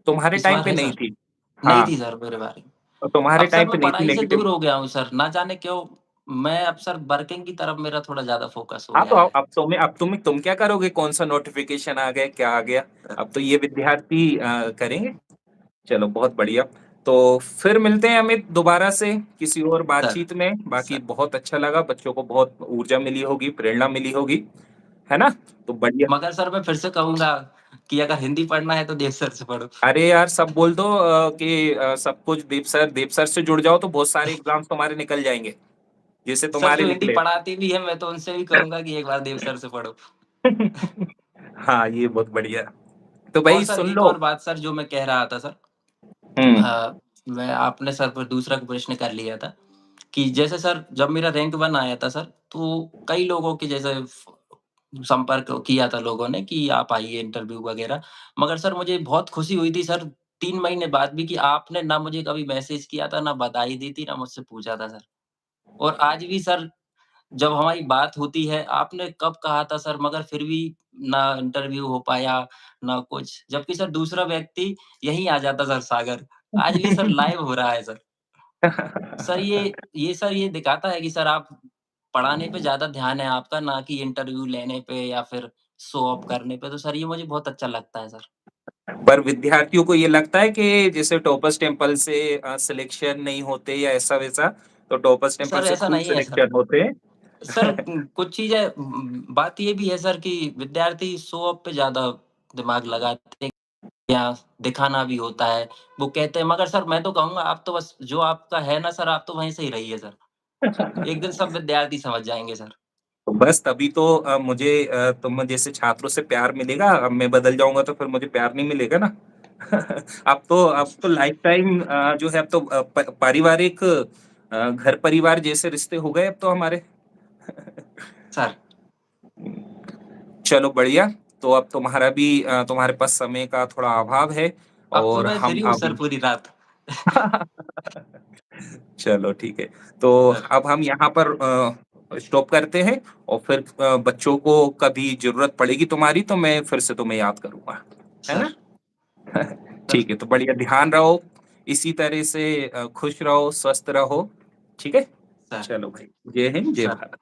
तुम्हारे इस टाइम बार पे है नहीं सर? थी। नहीं हाँ, थी सर मेरे बारे में। तो तुम्हारे अब सर टाइम पे मैं नहीं थी पढ़ाई से नेगेटिव। दूर हो गया हूँ सर, ना जाने क्यों मैं अब सर वर्किंग की तरफ मेरा थोड़ा ज़्यादा फ़ोकस हो हाँ, तो गया है। अब तुम क्या करोगे? कौन-सा नोटिफ़िकेशन आ गया, क्या आ गया? अब तो ये विद्यार्थी करेंगे। चलो बहुत बढ़िया। तो फिर मिलते हैं अमित दोबारा से किसी और सर बातचीत में। बाकी सर बहुत अच्छा लगा, बच्चों को बहुत ऊर्जा मिली होगी, प्रेरणा मिली होगी, है ना? तो बढ़िया। मगर सर मैं फिर से कहूँगा कि अगर हिंदी पढ़ना है तो देव सर से पढ़ो। अरे यार सब बोल दो कि सब कुछ दीप सर से जुड़ जाओ तो बहुत सारे एग्ज़ाम्स तुम्हारे निकल जाएँगे, जैसे सर तुम्हारे जो हिंदी निकले। पढ़ाते भी हैं मैं तो उनसे भी कहूँगा कि एक बार देव सर से पढ़ो। हाँ, ये बहुत बढ़िया। तो और भाई सर सुन एक लो। और बात सर जो मैं कह रहा था सर, हुँ, हाँ, मैं आपने सर फिर दूसरा प्रश्न कर लिया था कि जैसे सर जब मेरा रैंक 1 आया था सर, तो कई लोगों के जैसे संपर्क किया था लोगों ने कि आप आइए इंटरव्यू वगैरह। मगर सर मुझे बहुत खुशी हुई थी सर 3 महीने बाद भी कि आपने ना मुझे कभी मैसेज किया था, ना बधाई दी थी, ना मुझसे पूछा था सर। और आज भी सर जब हमारी बात होती है, आपने कब कहा था सर, मगर फिर भी ना इंटरव्यू हो पाया, ना कुछ। जबकि सर दूसरा व्यक्ति यहीं आ जाता सर सागर। आज भी सर लाइव हो रहा है सर। सर ये सर ये दिखाता है कि सर आप पढ़ाने पे ज़्यादा ध्यान है आपका, ना कि इंटरव्यू लेने पे या फिर शो ऑफ करने पे। तो सर ये मुझे बहुत अच्छा लगता है सर। पर विद्यार्थियों को ये लगता है कि जैसे टॉपर्स टेम्पल से सिलेक्शन नहीं होते या ऐसा-वैसा, तो टॉपर्स टेम्पल सर से ऐसा खूब नहीं है सर। सिलेक्शन होते हैं। सर कुछ चीज़ें बात ये भी है सर कि विद्यार्थी शो ऑफ पे ज़्यादा दिमाग लगाते हैं या दिखाना भी होता है। वो कहते हैं मगर सर मैं तो कहूँगा आप तो बस जो आपका है ना सर, आप तो वहीं से ही रहिए सर। एक दिन सब विद्यार्थी समझ जाएँगे सर। तो बस तभी तो मुझे तुम जैसे छात्रों से प्यार मिलेगा, अब मैं बदल जाऊँगा तो फिर मुझे प्यार नहीं मिलेगा ना। अब तो लाइफ टाइम जो है अब तो पारिवारिक घर परिवार जैसे रिश्ते हो गए अब तो हमारे। सर, चलो बढ़िया, तो अब तुम्हारे पास समय का थोड़ा अभाव है अब तो और मैं फ्री हम हूँ सर अभी पूरी रात। चलो ठीक है। तो सर, अब हम यहाँ पर स्टॉप करते हैं और फिर बच्चों को कभी ज़रूरत पड़ेगी तुम्हारी तो मैं फिर से तुम्हें याद करूँगा, है ना? सर, सर, ठीक है, तो बढ़िया ध्यान रहो, इसी तरह से खुश रहो, स्वस्थ रहो, ठीक है? सर, चलो भाई, जय हिंद, जय सर। भारत।